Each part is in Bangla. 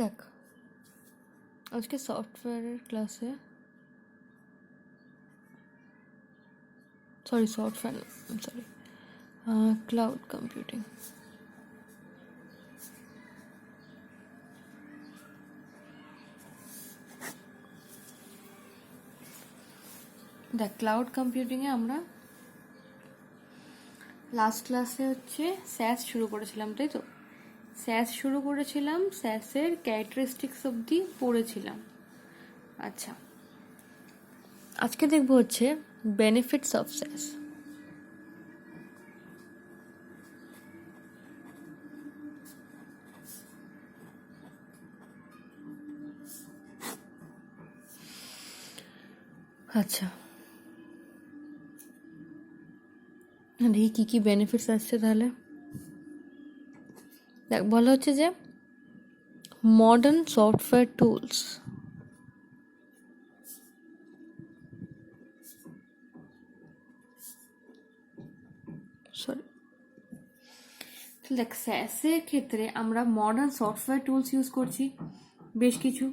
দেখ, আজকে সফটওয়্যারের ক্লাসে ক্লাউড কম্পিউটিং। দেখ, ক্লাউড কম্পিউটিংয়ে আমরা লাস্ট ক্লাসে স্যাস শুরু করেছিলাম, তাই তো? স্যাসের ক্যারেক্টারিস্টিক্স অবধি পড়েছিলাম। আচ্ছা, আজকে দেখবো বেনিফিটস অফ স্যাস। আচ্ছা, দেখি কী কী বেনিফিটস আসছে তাহলে। দেখ, বলা হচ্ছে যে মডার্ন সফটওয়্যার টুলস দেখ, স্যাসের ক্ষেত্রে আমরা মডার্ন সফটওয়্যার টুলস ইউজ করছি বেশ কিছু।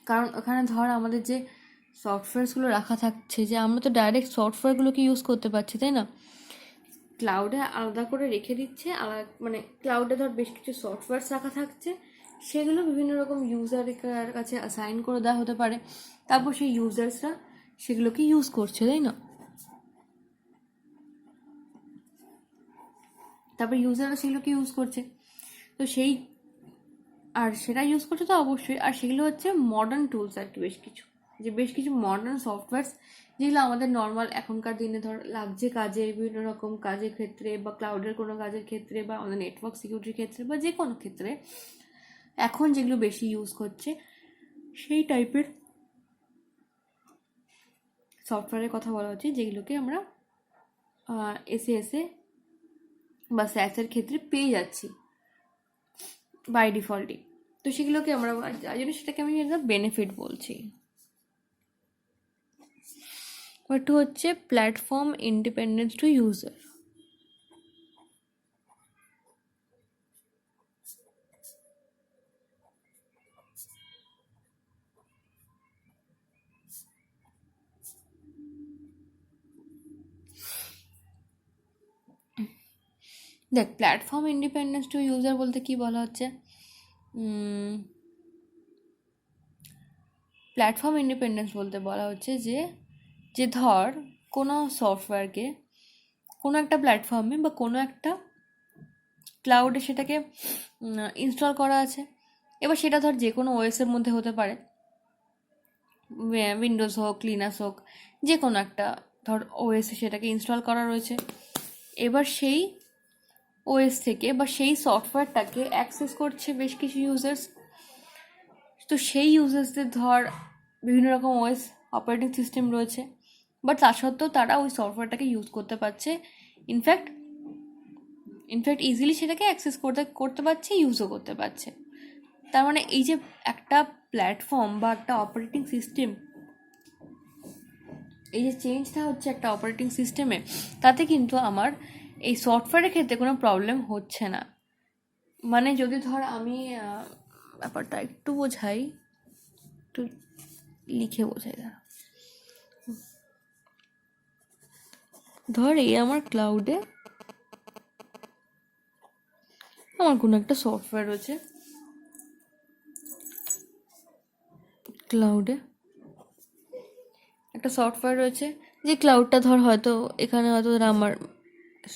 কারণ ওখানে ধর আমাদের যে সফটওয়্যারসগুলো রাখা থাকছে, যে আমরা তো ডাইরেক্ট সফটওয়্যারগুলোকে ইউজ করতে পারছি, তাই না? ক্লাউডে আলাদা করে রেখে দিচ্ছে, মানে ক্লাউডে ধর বেশ কিছু সফটওয়্যারস রাখা থাকছে, সেগুলো বিভিন্ন রকম ইউজারের কাছে অ্যাসাইন করে দেওয়া হতে পারে। তারপর সেই ইউজার্সরা সেগুলোকে ইউজ করছে, তাই না? তারপর ইউজাররা সেগুলোকে ইউজ করছে, তো সেটা ইউজ করছে তো অবশ্যই। আর সেগুলো মডার্ন টুলস আর কি, বেশ কিছু মডার্ন সফটওয়্যারস, যেগুলো আমাদের নর্মাল এখনকার দিনে ধর লাগছে কাজে, বিভিন্ন রকম কাজের ক্ষেত্রে, বা ক্লাউডের কোনো কাজের ক্ষেত্রে, বা আমাদের নেটওয়ার্ক সিকিউরিটির ক্ষেত্রে, বা যে কোনো ক্ষেত্রে এখন যেগুলো বেশি ইউজ করছে, সেই টাইপের সফটওয়্যারের কথা বলা হচ্ছে, যেগুলোকে আমরা এসএ বা স্যাসের ক্ষেত্রে পেয়ে যাচ্ছি বাই ডিফল্টই। তো সেগুলোকে আমরা যার জন্য সেটাকে আমি বেনিফিট বলছি। But platform independence to user. দেখ, প্ল্যাটফর্ম ইন্ডিপেন্ডেন্স টু ইউজার বলতে কি বলা হচ্ছে, প্ল্যাটফর্ম ইন্ডিপেন্ডেন্স বলতে বলা হচ্ছে যে ধর কোনো সফটওয়্যারকে কোনো একটা প্ল্যাটফর্মে বা কোনো একটা ক্লাউডে সেটাকে ইনস্টল করা আছে। এবার সেটা ধর যে কোনো ওএসের মধ্যে হতে পারে, উইন্ডোজ হোক, লিনাক্স হোক, যে কোনো একটা ধর ওএসে সেটাকে ইনস্টল করা রয়েছে। এবার সেই ওএস থেকে বা সেই সফটওয়্যারটাকে অ্যাক্সেস করছে বেশ কিছু ইউজার্স। তো সেই ইউজার্সদের ধর বিভিন্ন রকম ওএস অপারেটিং সিস্টেম রয়েছে, বাট তা সত্ত্বেও তারা ওই সফটওয়্যারটাকে ইউজ করতে পারছে, ইনফ্যাক্ট ইজিলি সেটাকে অ্যাক্সেস করতে পারছে, ইউজও করতে পারছে। তার মানে এই যে একটা প্ল্যাটফর্ম বা একটা অপারেটিং সিস্টেম, এই যে চেঞ্জটা হচ্ছে একটা অপারেটিং সিস্টেমে, তাতে কিন্তু আমার এই সফটওয়্যারের ক্ষেত্রে কোনো প্রবলেম হচ্ছে না। মানে যদি ধর আমি ব্যাপারটা একটু বোঝাই, একটু লিখে বোঝাই। ধর এই আমার ক্লাউডে আমার কোনো একটা সফটওয়্যার রয়েছে, যে ক্লাউডটা ধর হয়তো এখানে হয়তো আমার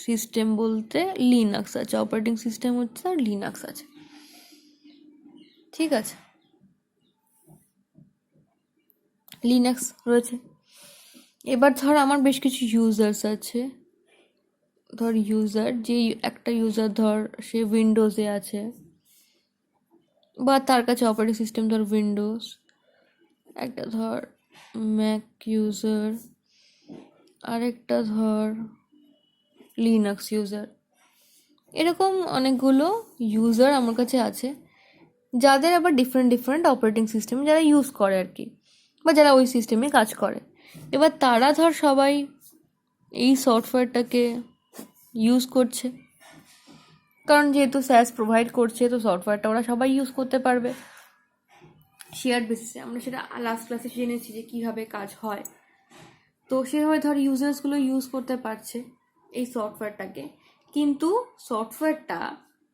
সিস্টেম বলতে লিনাক্স আছে, অপারেটিং সিস্টেম আর লিনাক্স আছে, ঠিক আছে? লিনাক্স রয়েছে। এবার ধর আমার বেশ কিছু ইউজার্স আছে, ধর একটা ইউজার ধর সে উইন্ডোজে আছে, বা তার কাছে অপারেটিং সিস্টেম ধর উইন্ডোজ, একটা ধর ম্যাক ইউজার, আরেকটা ধর লিনাক্স ইউজার। এরকম অনেকগুলো ইউজার আমার কাছে আছে, যাদের আবার ডিফারেন্ট অপারেটিং সিস্টেম যারা ইউজ করে আর কি, বা যারা ওই সিস্টেমে কাজ করে। এবার তারা ধর সবাই এই সফটওয়্যারটাকে ইউজ করছে, কারণ যেহেতু স্যাস প্রোভাইড করছে তো সফটওয়্যারটা ওরা সবাই ইউজ করতে পারবে শেয়ার বেসিসে। আমরা সেটা লাস্ট ক্লাসে জেনেছি যে কীভাবে কাজ হয়। তো সেভাবে ধর ইউজার্সগুলো ইউজ করতে পারছে এই সফটওয়্যারটাকে, কিন্তু সফটওয়্যারটা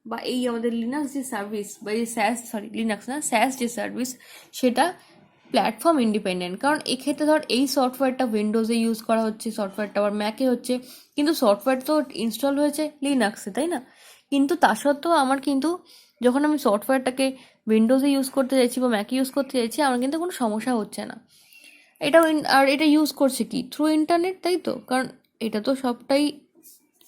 বা এই আমাদের লিনাক্স যে সার্ভিস বা এই লিনাক্স না স্যাস যে সার্ভিস সেটা প্ল্যাটফর্ম ইন্ডিপেন্ডেন্ট। কারণ এক্ষেত্রে ধর এই সফটওয়্যারটা উইন্ডোজে ইউজ করা হচ্ছে, সফটওয়্যারটা আবার ম্যাকে হচ্ছে, কিন্তু সফটওয়্যার তো ইনস্টল হয়েছে লিনাক্সে, তাই না? কিন্তু তা সত্ত্বেও আমার কিন্তু যখন আমি সফটওয়্যারটাকে উইন্ডোজে ইউজ করতে চাইছি বা ম্যাকে ইউজ করতে চাইছি, আমার কিন্তু কোনো সমস্যা হচ্ছে না। আর এটা ইউজ করছে কি থ্রু ইন্টারনেট, তাই তো? কারণ এটা তো সবটাই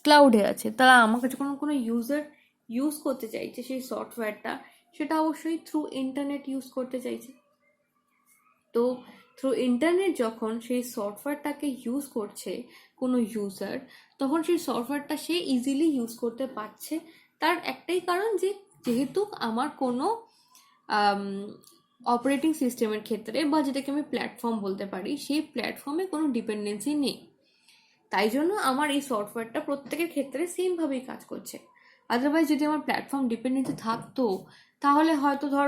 ক্লাউডে আছে। তারা আমার কাছে কোনো ইউজার ইউজ করতে চাইছে সেই সফটওয়্যারটা, সেটা অবশ্যই থ্রু ইন্টারনেট ইউজ করতে চাইছে। তো থ্রু ইন্টারনেট যখন সেই সফটওয়্যারটাকে ইউজ করছে কোনো ইউজার, তখন সেই সফটওয়্যারটা সে ইজিলি ইউজ করতে পারছে। তার একটাই কারণ যে যেহেতু আমার কোনো অপারেটিং সিস্টেমের ক্ষেত্রে বা যেটাকে আমি প্ল্যাটফর্ম বলতে পারি, সেই প্ল্যাটফর্মে কোনো ডিপেন্ডেন্সি নেই। তাই জন্য আমার এই সফটওয়্যারটা প্রত্যেকের ক্ষেত্রে সেমভাবেই কাজ করছে। আদারওয়াইজ যদি আমার প্ল্যাটফর্ম ডিপেন্ডেন্সি থাকতো, তাহলে হয়তো ধর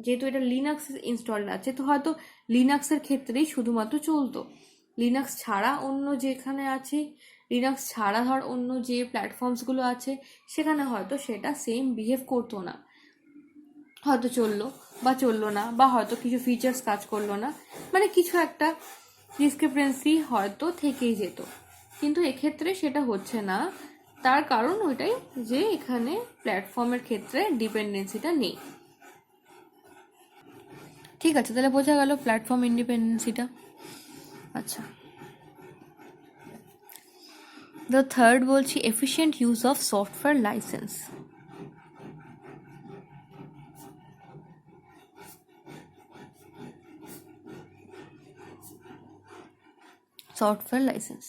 যেহেতু এটা লিনাক্স ইনস্টলড আছে, তো হয়তো লিনাক্সের ক্ষেত্রেই শুধুমাত্র চলতো। লিনাক্স ছাড়া অন্য যেখানে আছে, লিনাক্স ছাড়া ধর অন্য যে প্ল্যাটফর্মসগুলো আছে, সেখানে হয়তো সেটা সেম বিহেভ করতো না, হয়তো চললো না, বা হয়তো কিছু ফিচার্স কাজ করলো না, মানে কিছু একটা ডিসক্রিপেন্সি হয়তো থেকেই যেত। কিন্তু এক্ষেত্রে সেটা হচ্ছে না। তার কারণ ওইটাই যে এখানে প্ল্যাটফর্মের ক্ষেত্রে ডিপেন্ডেন্সিটা নেই। ঠিক আছে, তাহলে বোঝা গেল প্ল্যাটফর্ম ইন্ডিপেন্ডেন্সিটা। আচ্ছা, দ্য থার্ড বলছি efficient use of software licence. Software licence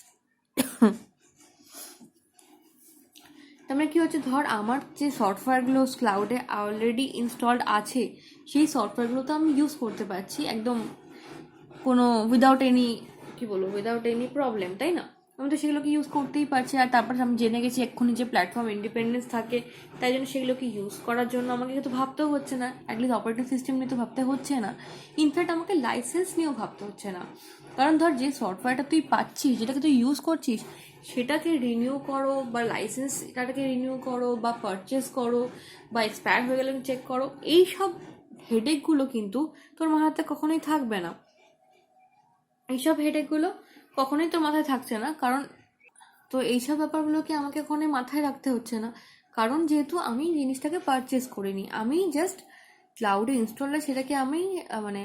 তার মানে কি হচ্ছে, ধর আমার যে সফটওয়্যারগুলো ক্লাউডে অলরেডি ইনস্টলড আছে, সেই সফটওয়্যারগুলো তো আমি ইউজ করতে পারছি একদম কোনো উইদাউট এনি প্রবলেম, তাই না? আমি তো সেগুলোকে ইউজ করতেই পারছি। আর তারপর আমি জেনে গেছি এক্ষুনি যে প্ল্যাটফর্ম ইন্ডিপেন্ডেন্স থাকে, তাই জন্য সেগুলোকে ইউজ করার জন্য আমাকে কিন্তু ভাবতেও হচ্ছে না, অ্যাটলিস্ট অপারেটিং সিস্টেম নিয়ে তো ভাবতে হচ্ছে না, ইনফ্যাক্ট আমাকে লাইসেন্স নিয়েও ভাবতে হচ্ছে না। কারণ ধর যে সফটওয়্যারটা তুই পাচ্ছিস, যেটাকে তুই ইউজ করছিস, সেটাকে রিনিউ করো বা লাইসেন্সটাকে রিনিউ করো বা পারচেস করো বা এক্সপায়ার হয়ে গেলে চেক করো, এই সব হেডেকগুলো কিন্তু তোর মাথাতে কখনোই থাকবে না। এইসব হেডেকগুলো কখনোই তোর মাথায় থাকছে না, কারণ তো এইসব ব্যাপারগুলোকে আমাকে কখনোই মাথায় রাখতে হচ্ছে না। কারণ যেহেতু আমি জিনিসটাকে পারচেস করিনি, আমি জাস্ট ক্লাউডে ইনস্টল সেটাকে আমি মানে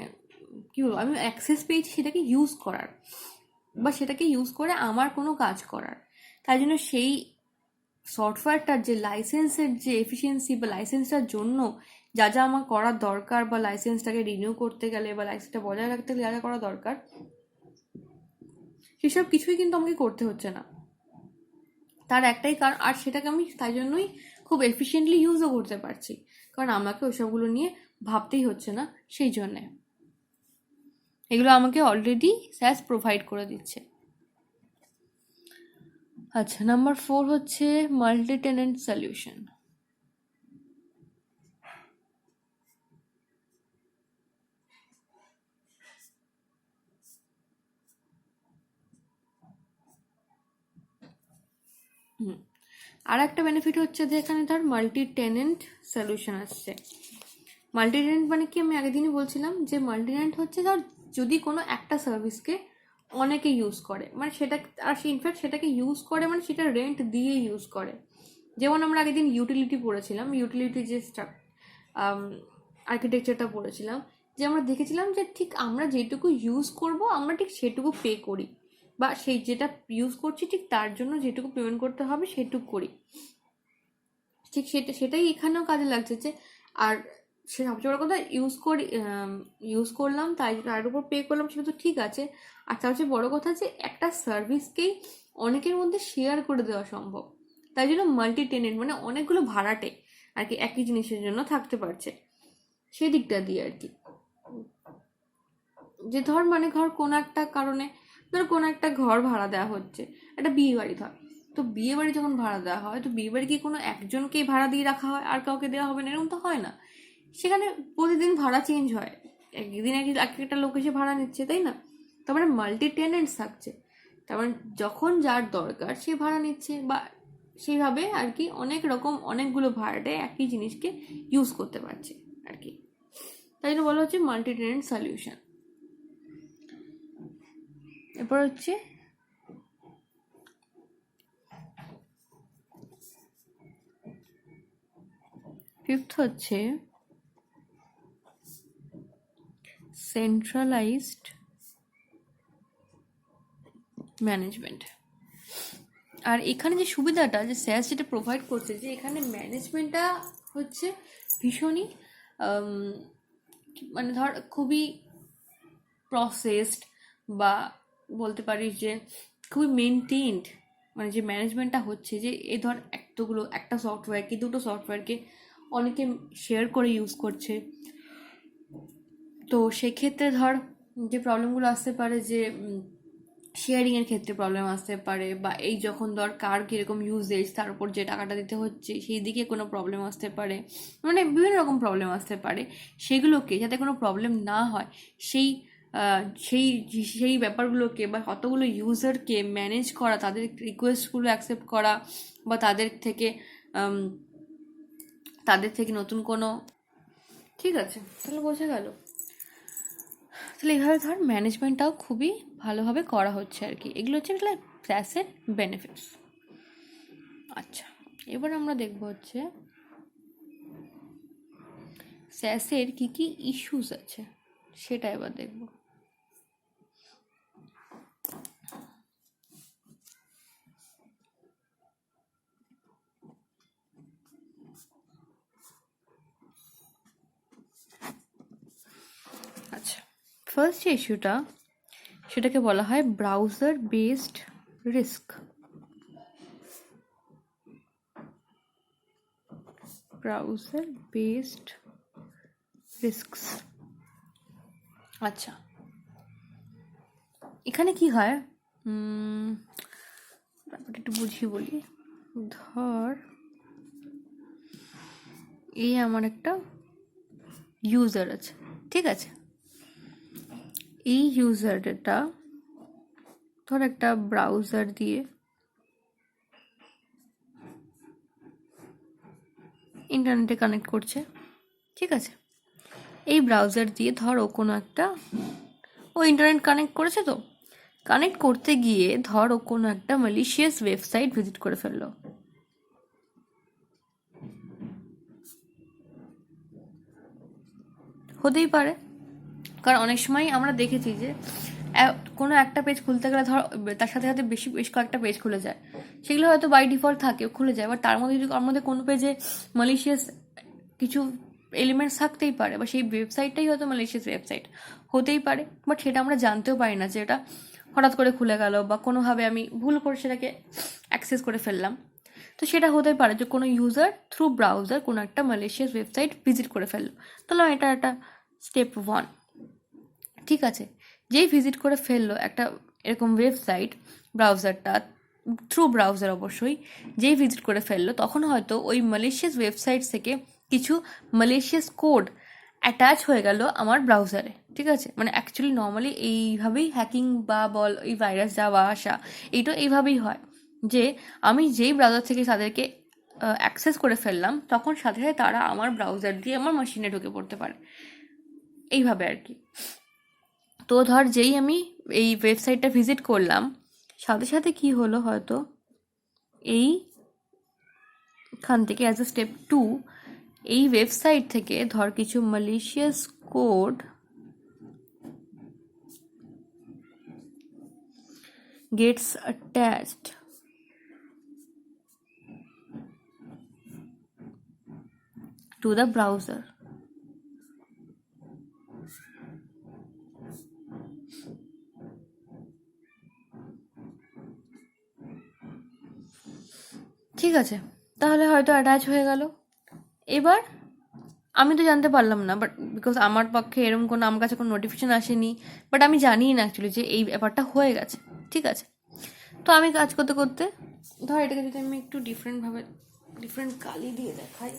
কী বলবো, আমি অ্যাক্সেস পেয়েছি সেটাকে ইউজ করার বা সেটাকে ইউজ করে আমার কোনো কাজ করার। তাই জন্য সেই সফটওয়্যারটার যে লাইসেন্সের যে এফিসিয়েন্সি বা লাইসেন্সটার জন্য যা যা আমার করার দরকার, বা লাইসেন্সটাকে রিনিউ করতে গেলে বা লাইসেন্সটা বজায় রাখতে গেলে যা যা করা দরকার, সেসব কিছুই কিন্তু আমাকে করতে হচ্ছে না। তার একটাই কারণ, আর সেটাকে আমি তাই জন্যই খুব এফিশিয়েন্টলি ইউজও করতে পারছি, কারণ আমাকে ওইসবগুলো নিয়ে ভাবতেই হচ্ছে না। সেই জন্যে এগুলো আমাকে অলরেডি স্যাস প্রোভাইড করে দিচ্ছে। আচ্ছা, নাম্বার 4 হচ্ছে মাল্টি টেনেন্ট সলিউশন। আর একটা বেনিফিট হচ্ছে যে এখানে ধর মাল্টি টেনেন্ট সলিউশন আসছে। মাল্টি টেনেন্ট মানে কি, আমি আগের দিনই বলছিলাম যে মাল্টি টেনেন্ট হচ্ছে ধর যদি কোনো একটা সার্ভিসকে অনেকে ইউজ করে, মানে সেটা আর ইনফ্যাক্ট সেটাকে ইউজ করে মানে সেটা রেন্ট দিয়ে ইউজ করে। যেমন আমরা আগের দিন ইউটিলিটি পড়েছিলাম, ইউটিলিটি যে আর্কিটেকচারটা পড়েছিলাম, যে আমরা দেখেছিলাম যে ঠিক আমরা যেটুকু ইউজ করব আমরা ঠিক সেটুকু পে করি, বা সেই যেটা ইউজ করছি ঠিক তার জন্য যেটুকু পেমেন্ট করতে হবে সেটুকু করি। ঠিক সেটাই এখানেও কাজে লাগছে যে, আর সে সবচেয়ে বড় কথা ইউজ করলাম তার উপর পে করলাম, সেটা তো ঠিক আছে। আর তার হচ্ছে বড় কথা যে একটা সার্ভিসকেই অনেকের মধ্যে শেয়ার করে দেওয়া সম্ভব। তাই জন্য মাল্টি টেনেন্ট মানে অনেকগুলো ভাড়াটে আর কি একই জিনিসের জন্য থাকতে পারছে, সেই দিকটা দিয়ে আর কি। যে ধর কোনো একটা কারণে ধর কোনো একটা ঘর ভাড়া দেওয়া হচ্ছে, একটা বিয়ে বাড়ি ধর, তো বিয়ে বাড়ি যখন ভাড়া দেওয়া হয়, তো বিয়ে বাড়ি কি কোনো একজনকেই ভাড়া দিয়ে রাখা হয় আর কাউকে দেওয়া হবে না, এরকম তো হয় না। সেখানে প্রতিদিন ভাড়া চেঞ্জ হয়, একদিন এক একটা লোক এসে ভাড়া নিচ্ছে, তাই না? তার মানে মাল্টি টেনেন্টস থাকছে, তার মানে যখন যার দরকার সে ভাড়া নিচ্ছে, বা সেইভাবে আর কি অনেক রকম অনেকগুলো ভাড়াটে একই জিনিসকে ইউজ করতে পারছে আর কি। তাই জন্য বলা হচ্ছে মাল্টি টেনেন্ট সলিউশন। এরপর হচ্ছে ফিফথ হচ্ছে সেন্ট্রালাইজড ম্যানেজমেন্ট। আর এখানে যে সুবিধাটা যে স্যাস যেটা প্রোভাইড করছে, যে এখানে ম্যানেজমেন্টটা হচ্ছে ভীষণই মানে ধর খুবই প্রসেসড, বা বলতে পারিস যে খুবই মেনটেইনড। মানে যে ম্যানেজমেন্টটা হচ্ছে, যে এই ধর একটা সফটওয়্যার কি দুটো সফটওয়্যারকে অনেকে শেয়ার করে ইউজ করছে, তো সেক্ষেত্রে ধর যে প্রবলেমগুলো আসতে পারে, যে শেয়ারিংয়ের ক্ষেত্রে প্রবলেম আসতে পারে, বা এই যখন ধর কার কীরকম ইউজেজ তার উপর যে টাকাটা দিতে হচ্ছে সেই দিকে কোনো প্রবলেম আসতে পারে, মানে বিভিন্ন রকম প্রবলেম আসতে পারে। সেগুলোকে যাতে কোনো প্রবলেম না হয়, সেই সেই সেই ব্যাপারগুলোকে বা কতগুলো ইউজারকে ম্যানেজ করা, তাদের রিকোয়েস্টগুলো অ্যাকসেপ্ট করা, বা তাদের থেকে নতুন কোনো, ঠিক আছে তাহলে বোঝা গেল। তাহলে এইভাবে ধর ম্যানেজমেন্টটাও খুবই ভালোভাবে করা হচ্ছে আর কি। এগুলো হচ্ছে স্যাসের বেনিফিটস। আচ্ছা, এবার আমরা দেখব হচ্ছে স্যাসের কি কি ইস্যুস আছে, সেটা এবার দেখব। আচ্ছা, ফার্স্ট যে ইস্যুটা, সেটাকে বলা হয় browser based risk. Browser based risks. আচ্ছা, এখানে কি হয় ব্যাপারটা একটু বুঝিয়ে বলি। ধর এই আমার একটা ইউজার আছে, ঠিক আছে? এই ইউজারটা ধর একটা ব্রাউজার দিয়ে ইন্টারনেটে কানেক্ট করছে, ঠিক আছে? এই ব্রাউজার দিয়ে ধর ও ইন্টারনেট কানেক্ট করেছে, তো কানেক্ট করতে গিয়ে ধর ও কোনো একটা ম্যালিশিয়াস ওয়েবসাইট ভিজিট করে ফেললো। হতেই পারে, কারণ অনেক সময় আমরা দেখেছি যে কোনো একটা পেজ খুলতে গেলে ধর তার সাথে সাথে বেশ কয়েকটা পেজ খুলে যায়, সেগুলো হয়তো বাই ডিফল্ট থাকে খুলে যায়, বাট তার মধ্যে কোনো পেজে ম্যালিশিয়াস কিছু এলিমেন্টস থাকতেই পারে, বা সেই ওয়েবসাইটটাই হয়তো ম্যালিশিয়াস ওয়েবসাইট হতেই পারে, বাট সেটা আমরা জানতেও পারি না যে এটা হঠাৎ করে খুলে গেল, বা কোনোভাবে আমি ভুল করে সেটাকে অ্যাক্সেস করে ফেললাম। তো সেটা হতে পারে যে কোনো ইউজার থ্রু ব্রাউজার কোনো একটা ম্যালিশিয়াস ওয়েবসাইট ভিজিট করে ফেললো। তাহলে এটা একটা স্টেপ 1, ঠিক আছে? যেই ভিজিট করে ফেললো একটা এরকম ওয়েবসাইট, ব্রাউজারটা থ্রু ব্রাউজার অবশ্যই, যেই ভিজিট করে ফেললো তখন হয়তো ওই ম্যালিশিয়াস ওয়েবসাইট থেকে কিছু ম্যালিশিয়াস কোড অ্যাটাচ হয়ে গেল আমার ব্রাউজারে, ঠিক আছে? মানে অ্যাকচুয়ালি নর্মালি এইভাবেই হ্যাকিং বা এই ভাইরাস যাওয়া আসা এইভাবেই হয়, যে আমি যেই ব্রাউজার থেকে তাদেরকে অ্যাক্সেস করে ফেললাম, তখন সাথে সাথে তারা আমার ব্রাউজার দিয়ে আমার মেশিনে ঢুকে পড়তে পারে, এইভাবে আর কি। তো ধর যেই আমি এই ওয়েবসাইটটা ভিজিট করলাম, সাথে সাথে কি হলো, হয়তো এইখান থেকে অ্যাজ এ স্টেপ 2 এই ওয়েবসাইট থেকে ধর কিছু malicious code gets attached to the browser. ঠিক আছে, তাহলে হয়তো অ্যাটাচ হয়ে গেল। এবার আমি তো জানতে পারলাম না, বাট বিকজ আমার পক্ষে এরকম কোনো আমার কাছে কোনো নোটিফিকেশন আসেনি, বাট আমি জানি না অ্যাকচুয়ালি যে এই ব্যাপারটা হয়ে গেছে, ঠিক আছে? তো আমি কাজ করতে করতে ধর এটাকে যদি আমি একটু ডিফারেন্টভাবে ডিফারেন্ট কালি দিয়ে দেখাই,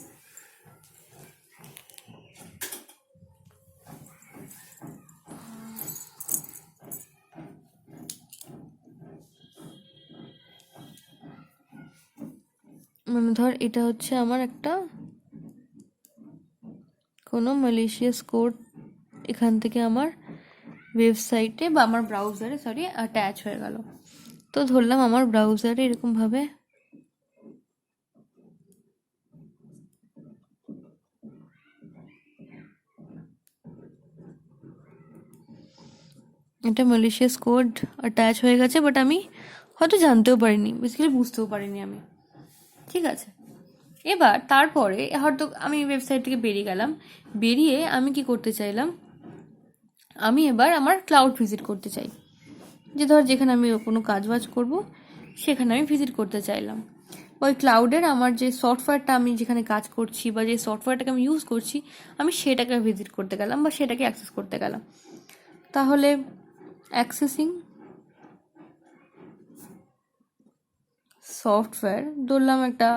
মানে ধর এটা হচ্ছে আমার একটা কোনো ম্যালিশিয়াস কোড এখান থেকে আমার ওয়েবসাইটে বা আমার ব্রাউজারে অ্যাটাচ হয়ে গেল। তো ধরলাম আমার ব্রাউজারে এরকমভাবে এটা ম্যালিশিয়াস কোড অ্যাটাচ হয়ে গেছে, বাট আমি হয়তো জানতেও পারিনি, বেসিক্যালি বুঝতেও পারিনি আমি। ঠিক আছে, এবার তারপরে হয়তো আমি ওয়েবসাইট থেকে বেরিয়ে গেলাম, বেরিয়ে আমি কি করতে চাইলাম, আমি এবার আমার ক্লাউড ভিজিট করতে চাই, যে ধর যেখানে আমি কোনো কাজ বাজ করবো সেখানে আমি ভিজিট করতে চাইলাম। ওই ক্লাউডের আমার যে সফটওয়্যারটা আমি যেখানে কাজ করছি বা যে সফটওয়্যারটাকে আমি ইউজ করছি আমি সেটাকে ভিজিট করতে গেলাম বা সেটাকে অ্যাক্সেস করতে গেলাম। তাহলে অ্যাক্সেসিং সফটওয়্যার ধরলাম একটা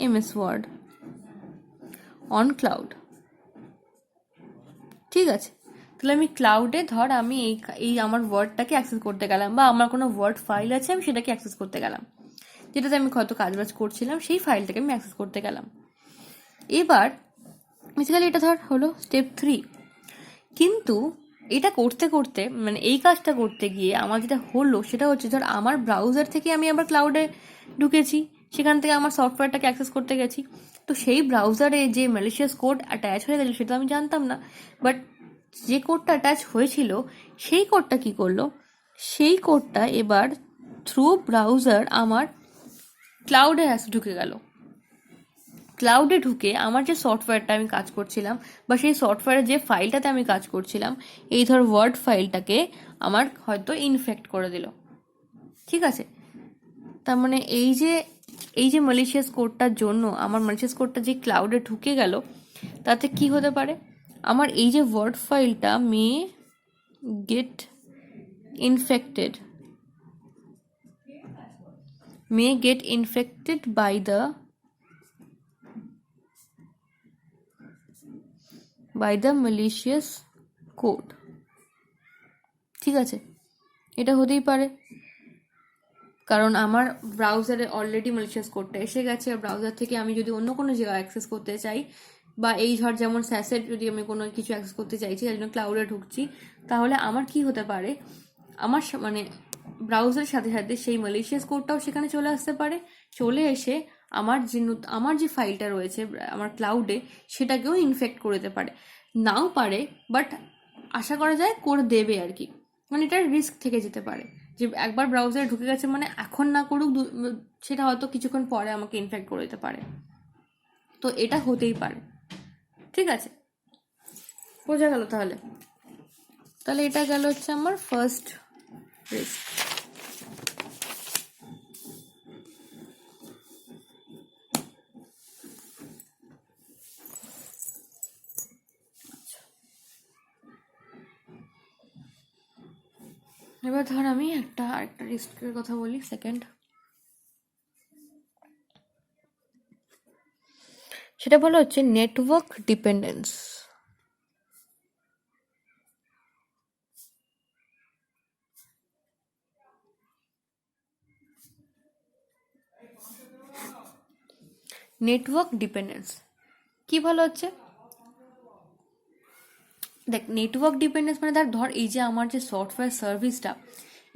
MS ওয়ার্ড অন ক্লাউড। ঠিক আছে, তাহলে আমি ক্লাউডে ধর আমি এই আমার ওয়ার্ডটাকে অ্যাক্সেস করতে গেলাম, বা আমার কোনো ওয়ার্ড ফাইল আছে আমি সেটাকে অ্যাক্সেস করতে গেলাম, যেটাতে আমি হয়তো কাজবাজ করছিলাম সেই ফাইলটাকে আমি অ্যাক্সেস করতে গেলাম। এবার বেসিক্যালি এটা ধর হলো স্টেপ 3, কিন্তু এটা করতে করতে মানে এই কাজটা করতে গিয়ে আমার যেটা হলো সেটা হচ্ছে ধর আমার ব্রাউজার থেকে আমি আবার ক্লাউডে ঢুকেছি, সেখান থেকে আমার সফটওয়্যারটাকে অ্যাক্সেস করতে গেছি। তো সেই ব্রাউজারে যে ম্যালিশিয়াস কোড অ্যাটাচ হয়ে গেছে সেটা আমি জানতাম না, বাট যে কোডটা অ্যাটাচ হয়েছিল সেই কোডটা কি করলো, সেই কোডটা এবার থ্রু ব্রাউজার আমার ক্লাউডে ঢুকে গেল। ক্লাউডে ঢুকে আমার যে সফটওয়্যারটা আমি কাজ করছিলাম বা সেই সফটওয়্যারের যে ফাইলটাতে আমি কাজ করছিলাম, এই ধর ওয়ার্ড ফাইলটাকে আমার হয়তো ইনফেক্ট করে দিল। ঠিক আছে, তার মানে এই যে ম্যালিশিয়াস কোডটার জন্য আমার ম্যালিশিয়াস কোডটা যে ক্লাউডে ঢুকে গেল, তাতে কি হতে পারে, আমার এই যে ওয়ার্ড ফাইলটা may get infected by the malicious code. ঠিক আছে, এটা হতেই পারে, কারণ আমার ব্রাউজারে অলরেডি ম্যালিশিয়াস কোডটা এসে গেছে। ব্রাউজার থেকে আমি যদি অন্য কোনো জায়গায় অ্যাক্সেস করতে চাই, বা এই ধর যেমন স্যাসেট যদি আমি কোনো কিছু অ্যাক্সেস করতে চাইছি যার জন্য ক্লাউডে ঢুকছি, তাহলে আমার কি হতে পারে, আমার মানে ব্রাউজারের সাথে সাথে সেই ম্যালিশিয়াস কোডটাও সেখানে চলে আসতে পারে, চলে এসে আমার যে ফাইলটা রয়েছে আমার ক্লাউডে সেটাকেও ইনফেক্ট করে দিতে পারে। নাও পারে, বাট আশা করা যায় করে দেবে আর কি, মানে এটার রিস্ক থেকে যেতে পারে যে একবার ব্রাউজারে ঢুকে গেছে মানে এখন না করুক, সেটা হয়তো কিছুক্ষণ পরে আমাকে ইনফেক্ট করে দিতে পারে। তো এটা হতেই পারে। ঠিক আছে, বোঝা গেল? তাহলে এটা গেল হচ্ছে আমার ফার্স্ট রিস্ক। এবার ধর আমি আরেকটা রিস্কের কথা বলি, সেকেন্ড। সেটা বলা হচ্ছে নেটওয়ার্ক ডিপেন্ডেন্স। নেটওয়ার্ক ডিপেন্ডেন্স কি ভালো হচ্ছে, দেখ নেটওয়ার্ক ডিপেন্ডেন্স মানে ধর এই যে আমার যে সফটওয়্যার সার্ভিসটা,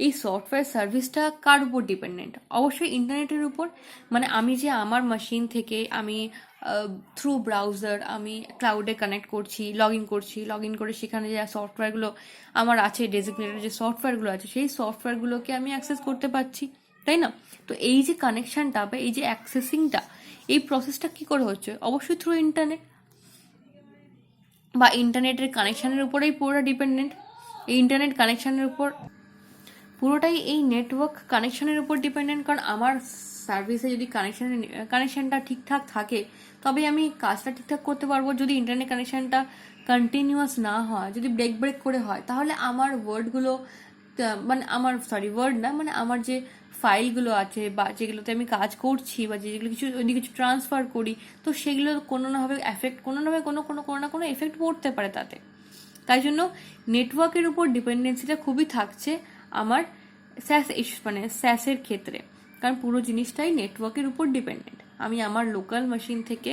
এই সফটওয়্যার সার্ভিসটা কার উপর ডিপেন্ডেন্ট? অবশ্যই ইন্টারনেটের উপর। মানে আমি যে আমার মেশিন থেকে আমি থ্রু ব্রাউজার আমি ক্লাউডে কানেক্ট করছি, লগ ইন করে সেখানে যে সফটওয়্যারগুলো আমার আছে, ডেজিগনেটেড যে সফটওয়্যারগুলো আছে সেই সফটওয়্যারগুলোকে আমি অ্যাক্সেস করতে পারছি, তাই না? তো এই যে কানেকশানটা বা এই যে অ্যাক্সেসিংটা, এই প্রসেসটা কি করে হচ্ছে? অবশ্যই থ্রু ইন্টারনেট বা ইন্টারনেটের কানেকশানের উপরেই পুরোটা ডিপেন্ডেন্ট। এই ইন্টারনেট কানেকশানের উপর পুরোটাই এই নেটওয়ার্ক কানেকশানের উপর ডিপেন্ডেন্ট, কারণ আমার সার্ভিসে যদি কানেকশানটা ঠিকঠাক থাকে তবে আমি কাজটা ঠিকঠাক করতে পারবো। যদি ইন্টারনেট কানেকশানটা কন্টিনিউয়াস না হয়, যদি ব্রেক করে হয়, তাহলে আমার ওয়ার্ডগুলো মানে আমার ওয়ার্ড না, মানে আমার যে ফাইলগুলো আছে বা যেগুলোতে আমি কাজ করছি বা যেগুলো কিছু ওইদিকে কিছু ট্রান্সফার করি, তো সেগুলো কোনো না কোনো এফেক্ট পড়তে পারে তাতে। তাই জন্য নেটওয়ার্কের উপর ডিপেন্ডেন্সিটা খুবই থাকছে আমার স্যাসের ক্ষেত্রে, কারণ পুরো জিনিসটাই নেটওয়ার্কের উপর ডিপেন্ডেন্ট। আমি আমার লোকাল মেশিন থেকে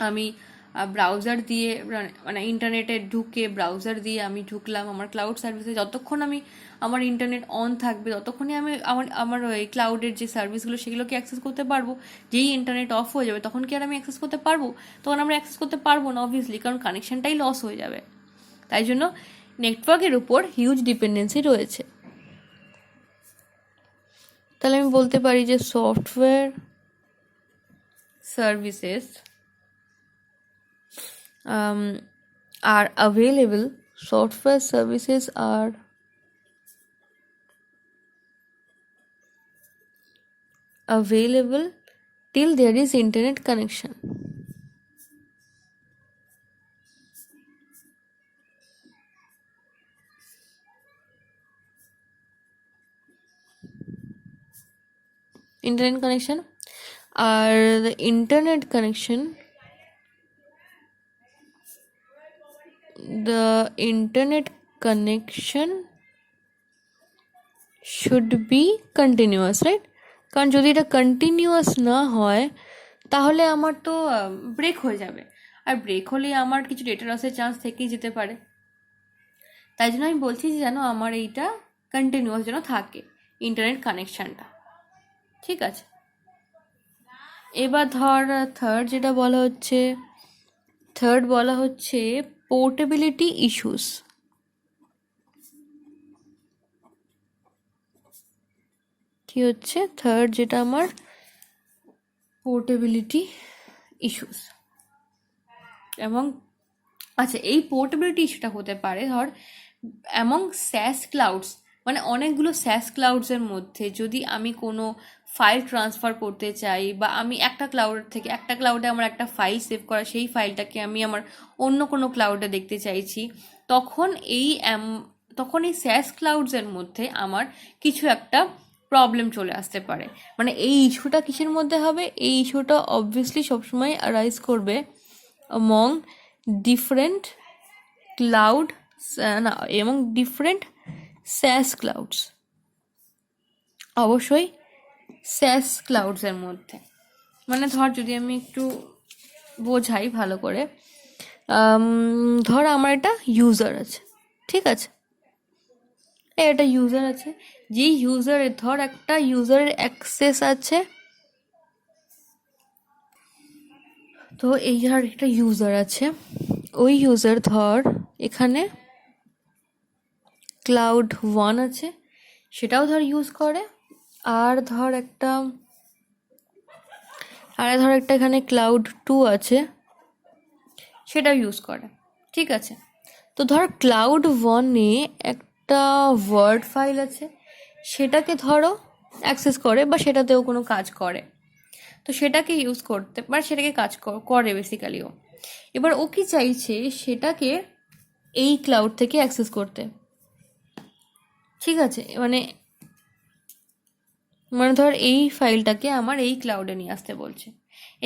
আমি ব্রাউজার দিয়ে মানে ইন্টারনেটে ঢুকে ব্রাউজার দিয়ে আমি ঢুকলাম আমার ক্লাউড সার্ভিসে। যতক্ষণ আমার ইন্টারনেট অন থাকবে ততক্ষণই আমি আমার ওই ক্লাউডের যে সার্ভিসগুলো সেগুলোকে অ্যাক্সেস করতে পারবো। যেই ইন্টারনেট অফ হয়ে যাবে তখন কি আর আমি অ্যাক্সেস করতে পারবো? তখন আমরা অ্যাক্সেস করতে পারবো না অবভিয়াসলি, কারণ কানেকশনটাই লস হয়ে যাবে। তাই জন্য নেটওয়ার্কের উপর হিউজ ডিপেন্ডেন্সি রয়েছে। তাহলে আমি বলতে পারি যে software services are available software services are available till there is internet connection. Internet connection are the internet connection should be continuous, right? কারণ যদি এটা কন্টিনিউয়াস না হয় তাহলে আমার তো ব্রেক হয়ে যাবে, আর ব্রেক হলে আমার কিছু ডেটা লসের চান্স থেকেই যেতে পারে। তাই জন্য আমি বলছি যে যেন আমার এইটা কন্টিনিউয়াস যেন থাকে ইন্টারনেট কানেকশানটা, ঠিক আছে? এবার ধর থার্ড বলা হচ্ছে পোর্টেবিলিটি ইস্যুস। কি হচ্ছে থার্ড যেটা আমার পোর্টেবিলিটি ইস্যুস। এবং আচ্ছা, এই পোর্টেবিলিটি ইস্যুটা হতে পারে ধর অ্যামং স্যাস ক্লাউডস, মানে অনেকগুলো স্যাস ক্লাউডসের মধ্যে যদি আমি কোনো ফাইল ট্রান্সফার করতে চাই, বা আমি একটা ক্লাউডে আমার একটা ফাইল সেভ করা, সেই ফাইলটাকে আমি আমার অন্য কোনো ক্লাউডে দেখতে চাইছি, তখন এই স্যাস ক্লাউডসের মধ্যে আমার কিছু একটা প্রবলেম চলে আসতে পারে। মানে এই ইস্যুটা কিসের মধ্যে হবে? এই ইস্যুটা অবভিয়াসলি সবসময় অ্যারাইজ করবে among different cloud এবং ডিফারেন্ট স্যাস ক্লাউডস, অবশ্যই স্যাস ক্লাউডসের মধ্যে। মানে ধর যদি আমি একটু বোঝাই ভালো করে, ধর আমার একটা ইউজার আছে, ঠিক আছে? একটা ইউজার আছে, যেই ইউজারের ধর একটা ইউজারের অ্যাক্সেস আছে, তো এই আর একটা ইউজার আছে, ওই ইউজার ধর এখানে ক্লাউড 1 আছে সেটাও ধর ইউজ করে, আর ধর একটা এখানে ক্লাউড 2 আছে সেটাও ইউজ করে, ঠিক আছে? তো ধর ক্লাউড 1-এ একটা ওয়ার্ড ফাইল আছে, সেটাকে ধরো অ্যাক্সেস করে বা সেটাতেও কোনো কাজ করে, তো সেটাকে ইউজ করতে মানে সেটাকে কাজ করে বেসিক্যালিও। এবার ও কি চাইছে সেটাকে এই ক্লাউড থেকে অ্যাক্সেস করতে, ঠিক আছে? মানে ধর এই ফাইলটাকে আমার এই ক্লাউডে নিয়ে আসতে বলছে,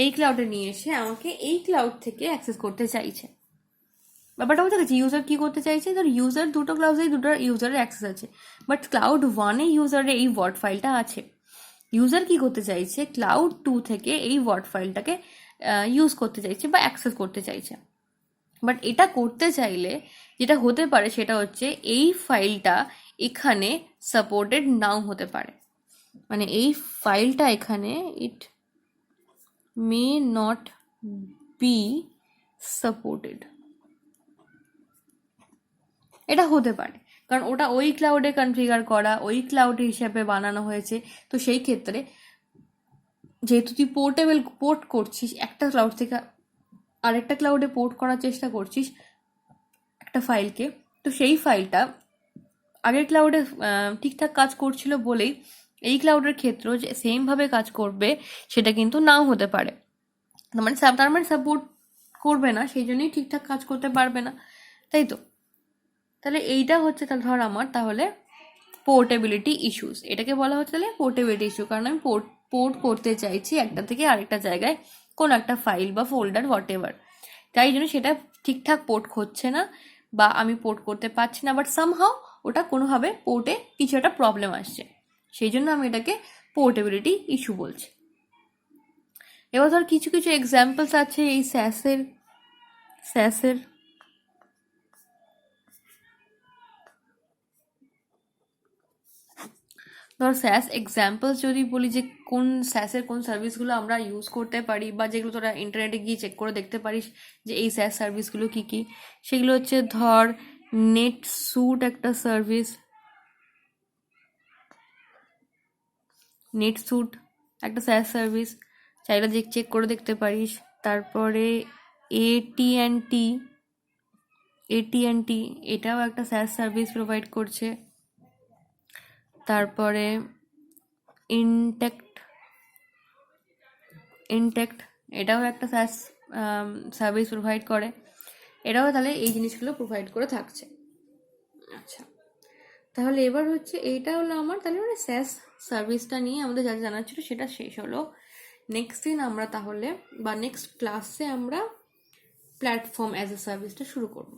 এই ক্লাউডে নিয়ে এসে আমাকে এই ক্লাউড থেকে অ্যাক্সেস করতে চাইছে। ব্যাপারটা বুঝতে গেছি? ইউজার কি করতে চাইছে, ধর ইউজার দুটো ইউজারের অ্যাক্সেস আছে, বাট ক্লাউড 1-এ ইউজারের এই ওয়ার্ড ফাইলটা আছে। ইউজার কি করতে চাইছে, ক্লাউড 2 থেকে এই ওয়ার্ড ফাইলটাকে ইউজ করতে চাইছে বা অ্যাক্সেস করতে চাইছে। বাট এটা করতে চাইলে যেটা হতে পারে সেটা হচ্ছে এই ফাইলটা এখানে সাপোর্টেড নাও হতে পারে। মানে এই ফাইলটা এখানে ইট মে নট বি সাপোর্টেড, এটা হতে পারে কারণ ওটা ওই ক্লাউডে কনফিগার করা, ওই ক্লাউড হিসেবে বানানো হয়েছে। তো সেই ক্ষেত্রে যেহেতু তুই পোর্ট করছিস একটা ক্লাউড থেকে আরেকটা ক্লাউডে পোর্ট করার চেষ্টা করছিস একটা ফাইলকে, তো সেই ফাইলটা আগের ক্লাউডে ঠিকঠাক কাজ করছিল বলেই এই ক্লাউডের ক্ষেত্রেও যে সেমভাবে কাজ করবে সেটা কিন্তু নাও হতে পারে। তার মানে সাপোর্ট করবে না, সেই জন্যই ঠিকঠাক কাজ করতে পারবে না, তাই তো? তাহলে এইটা হচ্ছে ধর আমার তাহলে পোর্টেবিলিটি ইস্যুস, এটাকে বলা হচ্ছে তাহলে পোর্টেবিলিটি ইস্যু, কারণ আমি পোর্ট করতে চাইছি একটা থেকে আরেকটা জায়গায় কোনো একটা ফাইল বা ফোল্ডার হোয়াট এভার, তাই জন্য সেটা ঠিকঠাক পোর্ট হচ্ছে না বা আমি পোর্ট করতে পারছি না, বাট সামহাও ওটা কোনোভাবে পোর্টে কিছু একটা প্রবলেম আসছে, সেই জন্য আমি এটাকে পোর্টেবিলিটি ইস্যু বলছি। এবার ধর কিছু কিছু এক্সাম্পলস আছে এই স্যাসের ধর স্যাস এক্সাম্পলস যদি বলি যে কোন স্যাসের কোন সার্ভিসগুলো আমরা ইউজ করতে পারি বা যেগুলো তোরা ইন্টারনেটে গিয়ে চেক করে দেখতে পারিস যে এই স্যাস সার্ভিসগুলো কী কী, সেগুলো হচ্ছে ধর নেটস্যুট একটা সার্ভিস, নেটস্যুট একটা স্যাস সার্ভিস, চাইলে চেক করে দেখতে পারিস। তারপরে AT&T, এটাও একটা স্যাস সার্ভিস প্রোভাইড করছে। তারপরে ইনটেক্ট এটাও একটা স্যাস সার্ভিস প্রোভাইড করে, এটাও তাহলে এই জিনিসগুলো প্রোভাইড করে থাকছে। আচ্ছা, তাহলে এবার হচ্ছে এইটা হলো আমার তাহলে মানে স্যাস সার্ভিসটা নিয়ে আমাদের যা জানার ছিল সেটা শেষ হলো। নেক্সট দিন আমরা তাহলে বা নেক্সট ক্লাসে আমরা প্ল্যাটফর্ম অ্যাজ এ সার্ভিসটা শুরু করবো।